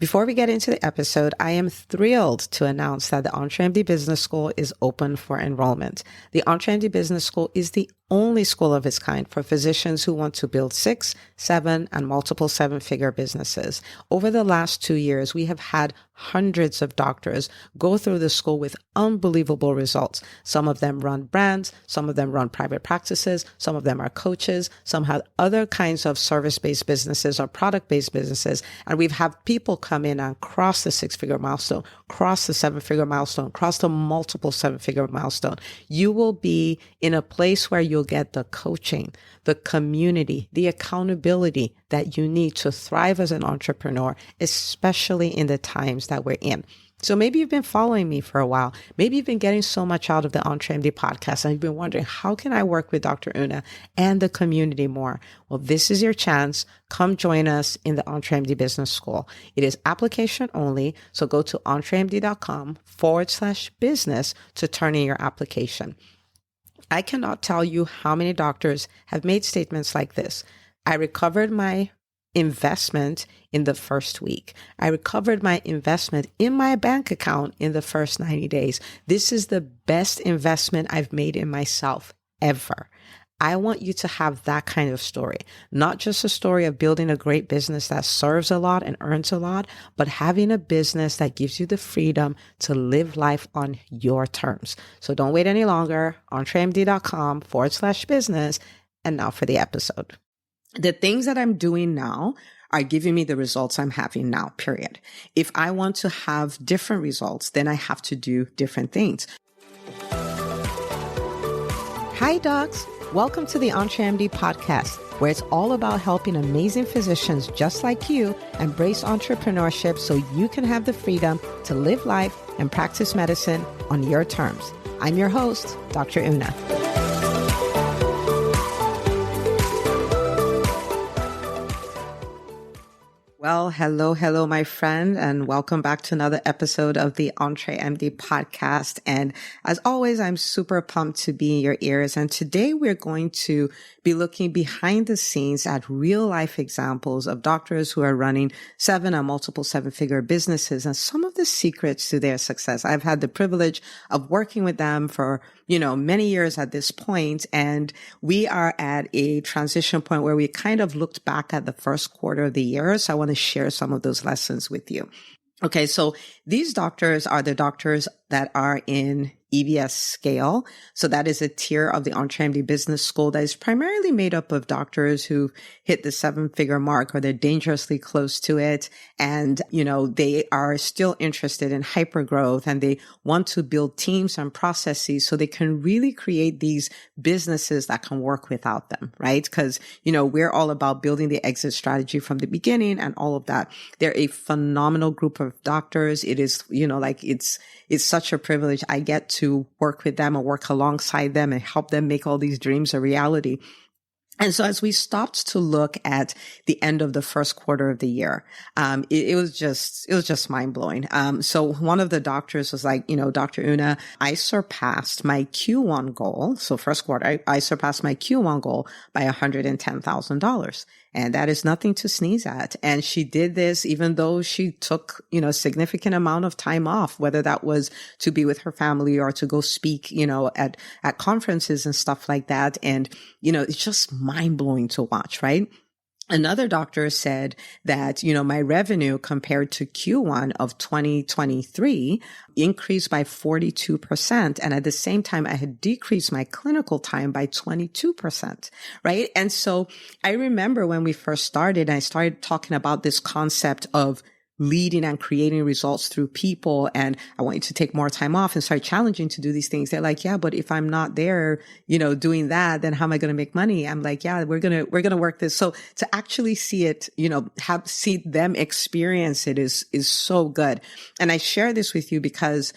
Before we get into the episode, I am thrilled to announce that the EntreMD Business School is open for enrollment. The EntreMD Business School is the only school of its kind for physicians who want to build 6, 7, and multiple 7-figure businesses. Over the last 2 years, we have had hundreds of doctors go through the school with unbelievable results. Some of them run brands, some of them run private practices, some of them are coaches, some have other kinds of service-based businesses or product-based businesses. And we've had people come in and cross the 6-figure milestone, cross the 7-figure milestone, cross the multiple 7-figure milestone. You will be in a place where you'll get the coaching, the community, the accountability that you need to thrive as an entrepreneur, especially in the times that we're in. So maybe you've been following me for a while. Maybe you've been getting so much out of the EntreMD podcast and you've been wondering, how can I work with Dr. Una and the community more? Well, this is your chance. Come join us in the EntreMD Business School. It is application only. So go to entremd.com/business to turn in your application. I cannot tell you how many doctors have made statements like this. I recovered my investment in the first week. I recovered my investment in my bank account in the first 90 days. This is the best investment I've made in myself ever. I want you to have that kind of story, not just a story of building a great business that serves a lot and earns a lot, but having a business that gives you the freedom to live life on your terms. So don't wait any longer. entremd.com/business. And now for the episode. The things that I'm doing now are giving me the results I'm having now, period. If I want to have different results, then I have to do different things. Hi, docs. Welcome to the EntreMD podcast, where it's all about helping amazing physicians just like you embrace entrepreneurship so you can have the freedom to live life and practice medicine on your terms. I'm your host, Dr. Una. Well, hello, my friend, and welcome back to another episode of the EntreMD podcast. And as always, I'm super pumped to be in your ears. And today we're going to be looking behind the scenes at real life examples of doctors who are running 7 and multiple 7-figure businesses and some of the secrets to their success. I've had the privilege of working with them for many years at this point, and we are at a transition point where we kind of looked back at the first quarter of the year. So I want to share some of those lessons with you. Okay, so these doctors are the doctors that are in EBS scale. So that is a tier of the EntreMD Business School that is primarily made up of doctors who hit the 7-figure mark or they're dangerously close to it. And, they are still interested in hypergrowth and they want to build teams and processes so they can really create these businesses that can work without them, right? Because, we're all about building the exit strategy from the beginning and all of that. They're a phenomenal group of doctors. It is, it's such a privilege. I get to work with them and work alongside them and help them make all these dreams a reality. And so as we stopped to look at the end of the first quarter of the year, it was just mind blowing. So one of the doctors was like, Dr. Una, I surpassed my Q1 goal. So first quarter, I surpassed my Q1 goal by $110,000. And that is nothing to sneeze at. And she did this even though she took, a significant amount of time off, whether that was to be with her family or to go speak, at conferences and stuff like that. And, it's just mind blowing to watch, right? Another doctor said that, my revenue compared to Q1 of 2023 increased by 42%. And at the same time, I had decreased my clinical time by 22%, right? And so I remember when we first started, I started talking about this concept of leading and creating results through people. And I want you to take more time off and start challenging to do these things. They're like, yeah, but if I'm not there, doing that, then how am I going to make money? I'm like, yeah, we're going to work this. So to actually see it, see them experience it is so good. And I share this with you because,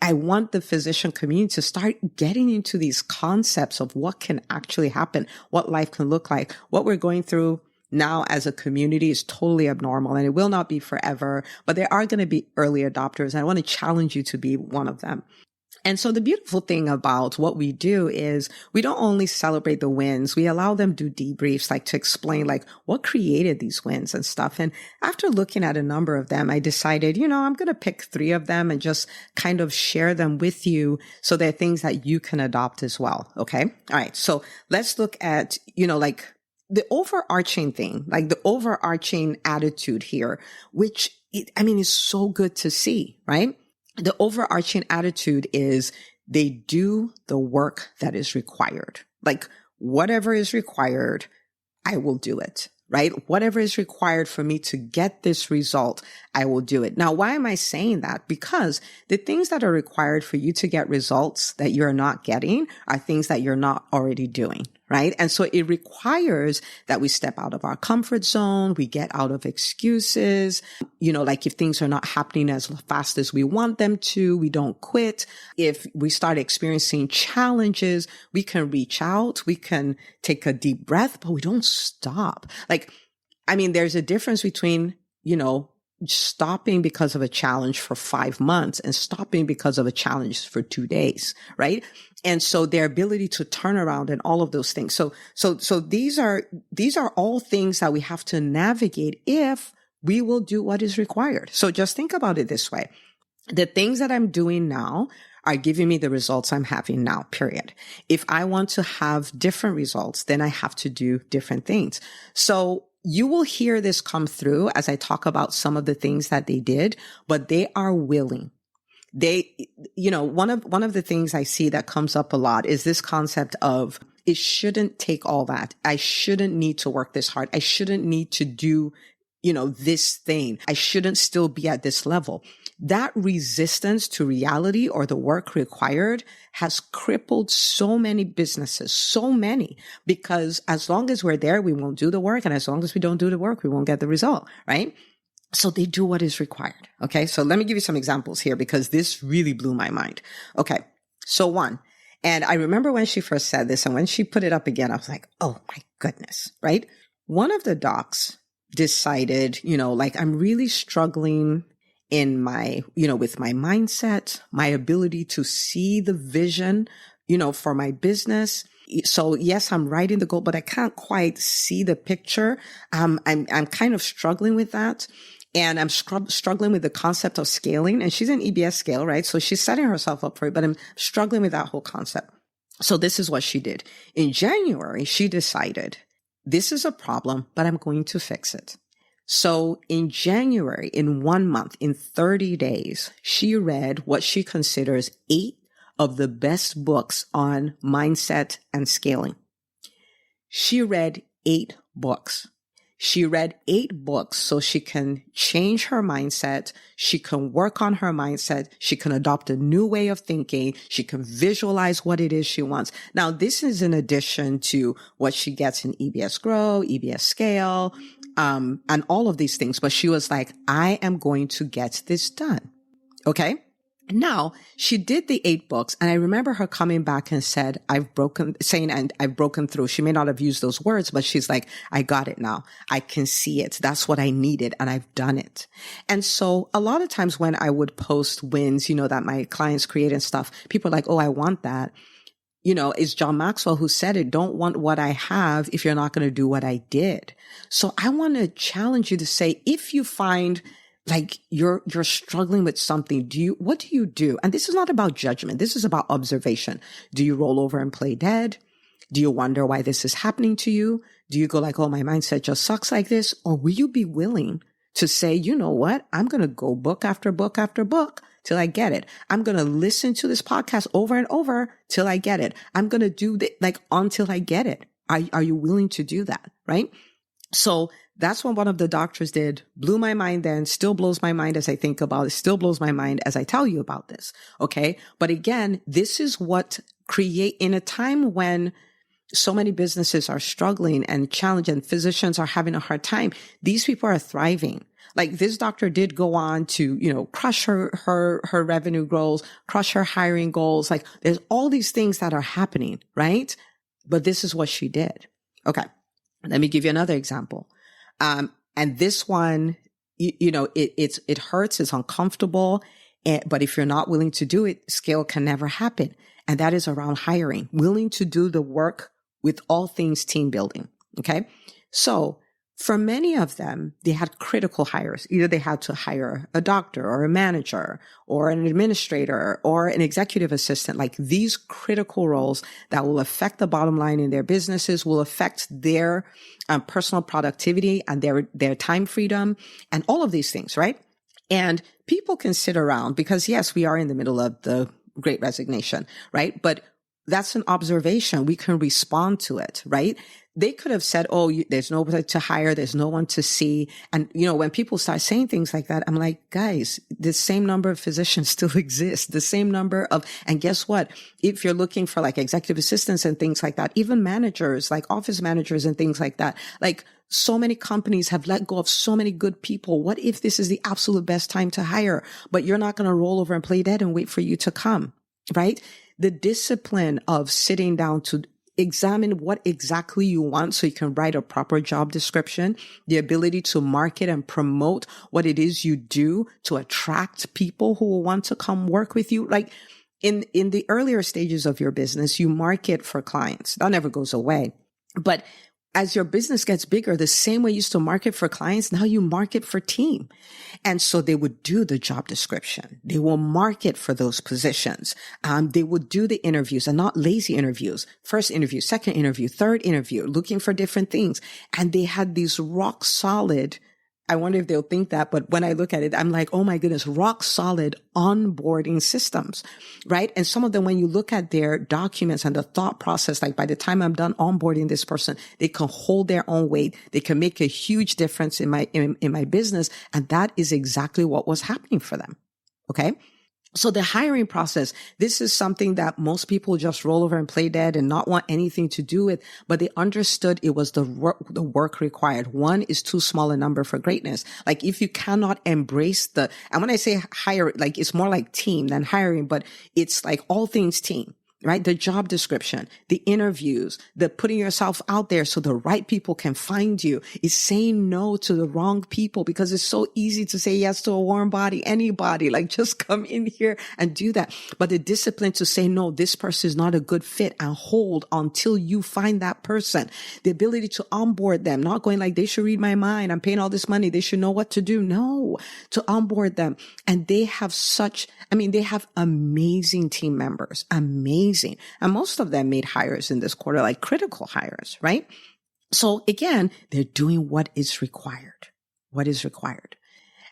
I want the physician community to start getting into these concepts of what can actually happen, what life can look like, what we're going through now as a community is totally abnormal and it will not be forever, but there are going to be early adopters. And I want to challenge you to be one of them. And so the beautiful thing about what we do is we don't only celebrate the wins, we allow them to do debriefs, like to explain like what created these wins and stuff. And after looking at a number of them, I decided, I'm going to pick 3 of them and just kind of share them with you. So they're things that you can adopt as well. Okay. All right. So let's look at, like the overarching thing, like the overarching attitude here, which is so good to see, right? The overarching attitude is they do the work that is required. Like whatever is required, I will do it, right? Whatever is required for me to get this result, I will do it. Now, why am I saying that? Because the things that are required for you to get results that you're not getting are things that you're not already doing, right? And so it requires that we step out of our comfort zone. We get out of excuses. Like if things are not happening as fast as we want them to, we don't quit. If we start experiencing challenges, we can reach out. We can take a deep breath, but we don't stop. There's a difference between, stopping because of a challenge for 5 months and stopping because of a challenge for 2 days, right? And so their ability to turn around and all of those things. So these are all things that we have to navigate if we will do what is required. So just think about it this way. The things that I'm doing now are giving me the results I'm having now, period. If I want to have different results, then I have to do different things. So you will hear this come through as I talk about some of the things that they did, but they are willing. One of the things I see that comes up a lot is this concept of it shouldn't take all that. I shouldn't need to work this hard. I shouldn't need to do, this thing. I shouldn't still be at this level. That resistance to reality or the work required has crippled so many businesses, so many, because as long as we're there, we won't do the work. And as long as we don't do the work, we won't get the result, right? So they do what is required. Okay. So let me give you some examples here because this really blew my mind. Okay. So 1, and I remember when she first said this and when she put it up again, I was like, oh my goodness, right? One of the docs decided, I'm really struggling in my, with my mindset, my ability to see the vision, for my business. So yes, I'm writing the goal, but I can't quite see the picture. I'm kind of struggling with that. And I'm struggling with the concept of scaling. And she's an EBS scale, right? So she's setting herself up for it, but I'm struggling with that whole concept. So this is what she did. In January, she decided this is a problem, but I'm going to fix it. So in January, in 1 month, in 30 days, she read what she considers 8 of the best books on mindset and scaling. She read 8 books. She read 8 books so she can change her mindset. She can work on her mindset. She can adopt a new way of thinking. She can visualize what it is she wants. Now, this is in addition to what she gets in EBS Grow, EBS Scale, and all of these things. But she was like, I am going to get this done. Okay. Now she did the 8 books. And I remember her coming back and said, I've broken through. She may not have used those words, but she's like, I got it now. I can see it. That's what I needed. And I've done it. And so a lot of times when I would post wins, that my clients create and stuff, people are like, oh, I want that. It's John Maxwell who said it. Don't want what I have if you're not going to do what I did. So I want to challenge you to say, if you find like you're struggling with something, what do you do? And this is not about judgment. This is about observation. Do you roll over and play dead? Do you wonder why this is happening to you? Do you go like, oh, my mindset just sucks like this? Or will you be willing to say, you know what? I'm going to go book after book after book till I get it. I'm going to listen to this podcast over and over till I get it. I'm going to do until I get it. Are you willing to do that? Right? So that's what one of the doctors did. Blew my mind then, still blows my mind as I think about it, still blows my mind as I tell you about this. Okay. But again, this is what in a time when so many businesses are struggling and challenged and physicians are having a hard time, these people are thriving. Like this doctor did go on to, crush her revenue goals, crush her hiring goals. Like there's all these things that are happening, right? But this is what she did. Okay. Let me give you another example. And this one, it hurts, it's uncomfortable. But if you're not willing to do it, scale can never happen. And that is around hiring, willing to do the work with all things team building. Okay. So for many of them, they had critical hires. Either they had to hire a doctor or a manager or an administrator or an executive assistant, like these critical roles that will affect the bottom line in their businesses, will affect their personal productivity and their time freedom and all of these things, right? And people can sit around because yes, we are in the middle of the Great Resignation, right? But that's an observation. We can respond to it, right? They could have said, oh, there's nobody to hire. There's no one to see. And, when people start saying things like that, I'm like, guys, the same number of physicians still exist. The same number and guess what? If you're looking for like executive assistants and things like that, even managers, like office managers and things like that, like so many companies have let go of so many good people. What if this is the absolute best time to hire, but you're not going to roll over and play dead and wait for you to come, right? The discipline of sitting down to examine what exactly you want so you can write a proper job description, the ability to market and promote what it is you do to attract people who will want to come work with you. Like in the earlier stages of your business, you market for clients. That never goes away. But as your business gets bigger, the same way you used to market for clients, now you market for team. And so they would do the job description. They will market for those positions. They would do the interviews and not lazy interviews. First interview, second interview, third interview, looking for different things. And they had these rock solid, I wonder if they'll think that, but when I look at it, I'm like, oh my goodness, rock solid onboarding systems, right? And some of them, when you look at their documents and the thought process, like by the time I'm done onboarding this person, they can hold their own weight. They can make a huge difference in my business. And that is exactly what was happening for them. Okay. So the hiring process, this is something that most people just roll over and play dead and not want anything to do with, but they understood it was the work required. One is too small a number for greatness. Like if you cannot embrace and when I say hire, like it's more like team than hiring, but it's like all things team. Right? The job description, the interviews, the putting yourself out there so the right people can find you, is saying no to the wrong people, because it's so easy to say yes to a warm body, anybody, like just come in here and do that. But the discipline to say, no, this person is not a good fit, and hold until you find that person. The ability to onboard them, not going like, they should read my mind. I'm paying all this money. They should know what to do. No, to onboard them. And they have they have amazing team members, amazing. And most of them made hires in this quarter, like critical hires, right? So again, they're doing what is required. What is required.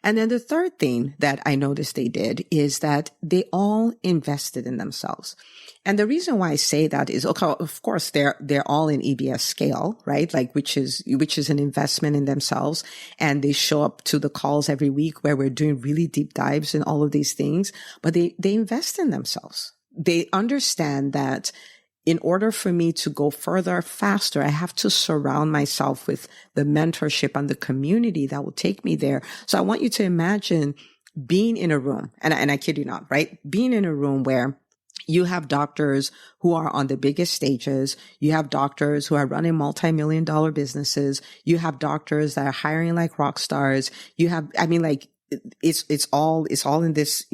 And then the third thing that I noticed they did is that they all invested in themselves. And the reason why I say that is, okay, of course, they're all in EBS scale, right? Like, which is an investment in themselves. And they show up to the calls every week where we're doing really deep dives in all of these things, but they invest in themselves. They understand that in order for me to go further, faster, I have to surround myself with the mentorship and the community that will take me there. So I want you to imagine being in a room, and I kid you not, right? Being in a room where you have doctors who are on the biggest stages. You have doctors who are running multi-million-dollar businesses. You have doctors that are hiring like rock stars. You have, it's all in this,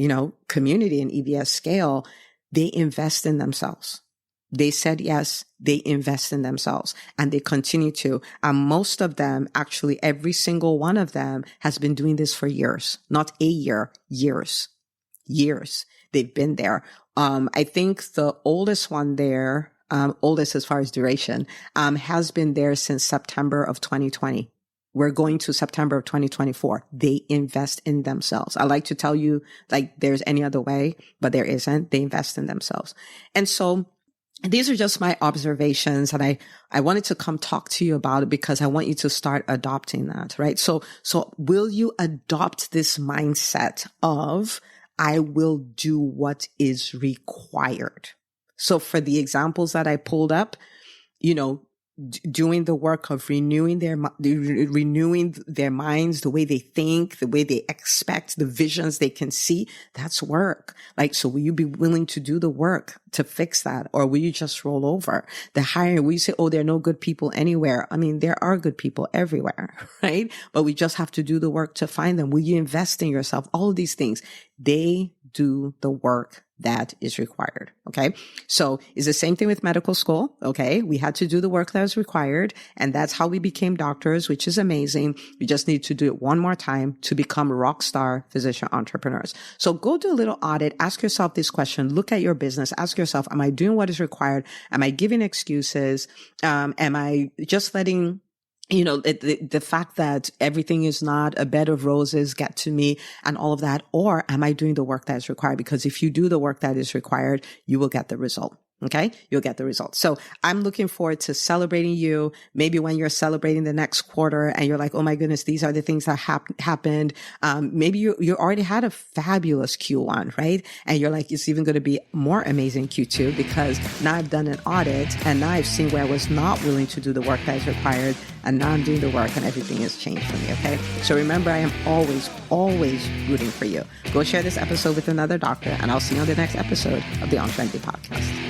community in EBS scale. They invest in themselves. They said yes, they invest in themselves, and they continue to. And most of them, actually, every single one of them has been doing this for years, not a year, years. They've been there. I think the oldest one there, oldest as far as duration, has been there since September of 2020. We're going to September of 2024. They invest in themselves. I like to tell you, like, there's any other way, but there isn't. They invest in themselves. And so these are just my observations, and I wanted to come talk to you about it because I want you to start adopting that, right? So will you adopt this mindset of, I will do what is required? So for the examples that I pulled up, doing the work of renewing their minds, the way they think, the way they expect, the visions they can see, that's work. Like, so will you be willing to do the work to fix that? Or will you just roll over? The hiring, will you say, oh, there are no good people anywhere? I mean, there are good people everywhere, right? But we just have to do the work to find them. Will you invest in yourself? All of these things, they do the work that is required. Okay. So it's the same thing with medical school. Okay. We had to do the work that was required. And that's how we became doctors, which is amazing. We just need to do it one more time to become rock star physician entrepreneurs. So go do a little audit. Ask yourself this question. Look at your business. Ask yourself, am I doing what is required? Am I giving excuses? Am I just letting the fact that everything is not a bed of roses get to me and all of that? Or am I doing the work that is required? Because if you do the work that is required, you will get the result. Okay. You'll get the results. So I'm looking forward to celebrating you. Maybe when you're celebrating the next quarter and you're like, oh my goodness, these are the things that happened. Maybe you already had a fabulous Q1, right? And you're like, it's even going to be more amazing Q2 because now I've done an audit and now I've seen where I was not willing to do the work that is required. And now I'm doing the work and everything has changed for me. Okay. So remember, I am always rooting for you. Go share this episode with another doctor and I'll see you on the next episode of the Entrepreneur podcast.